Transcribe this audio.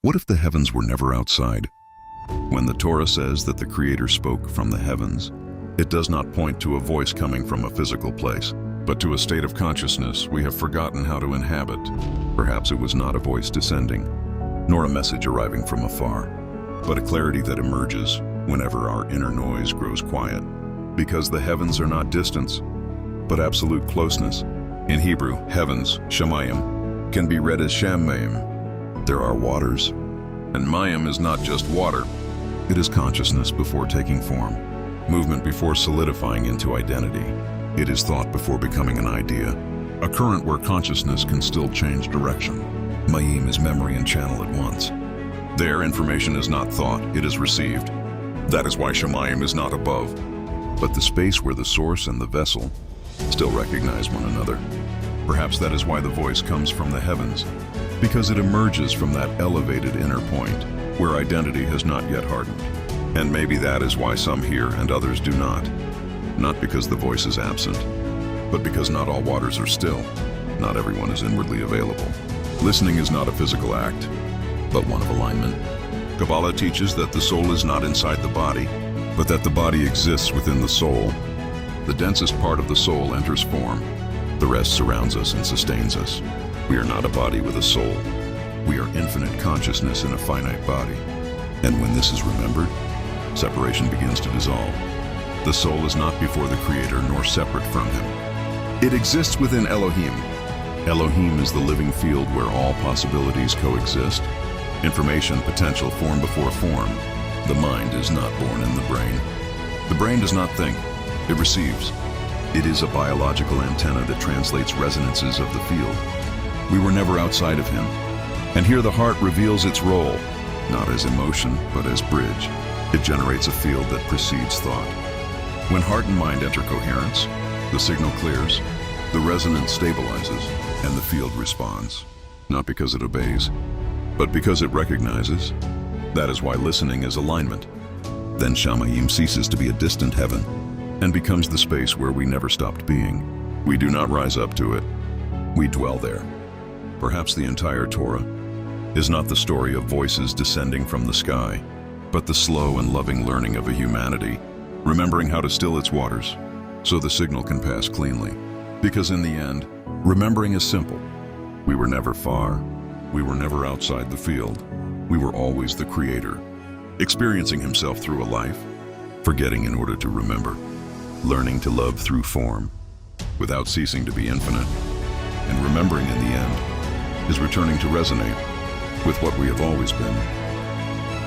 What if the heavens were never outside? When the Torah says that the Creator spoke from the heavens, it does not point to a voice coming from a physical place, but to a state of consciousness we have forgotten how to inhabit. Perhaps it was not a voice descending, nor a message arriving from afar, but a clarity that emerges whenever our inner noise grows quiet. Because the heavens are not distance, but absolute closeness. In Hebrew, heavens, shamayim, can be read as sham. There are waters, and Mayim is not just water. It is consciousness before taking form, movement before solidifying into identity. It is thought before becoming an idea, a current where consciousness can still change direction. Mayim is memory and channel at once. There, information is not thought, it is received. That is why shamayim is not above, but the space where the source and the vessel still recognize one another. Perhaps that is why the voice comes from the heavens, because it emerges from that elevated inner point where identity has not yet hardened. And maybe that is why some hear and others do not. Not because the voice is absent, but because not all waters are still. Not everyone is inwardly available. Listening is not a physical act, but one of alignment. Kabbalah teaches that the soul is not inside the body, but that the body exists within the soul. The densest part of the soul enters form. The rest surrounds us and sustains us. We are not a body with a soul. We are infinite consciousness in a finite body. And when this is remembered, separation begins to dissolve. The soul is not before the Creator nor separate from Him. It exists within Elohim. Elohim is the living field where all possibilities coexist. Information, potential, form before form. The mind is not born in the brain. The brain does not think, it receives. It is a biological antenna that translates resonances of the field. We were never outside of Him. And here the heart reveals its role, not as emotion, but as bridge. It generates a field that precedes thought. When heart and mind enter coherence, the signal clears, the resonance stabilizes, and the field responds. Not because it obeys, but because it recognizes. That is why listening is alignment. Then shamayim ceases to be a distant heaven and becomes the space where we never stopped being. We do not rise up to it. We dwell there. Perhaps the entire Torah is not the story of voices descending from the sky, but the slow and loving learning of a humanity, remembering how to still its waters so the signal can pass cleanly. Because in the end, remembering is simple. We were never far. We were never outside the field. We were always the Creator, experiencing Himself through a life, forgetting in order to remember, learning to love through form, without ceasing to be infinite, and remembering in the end is returning to resonate with what we have always been.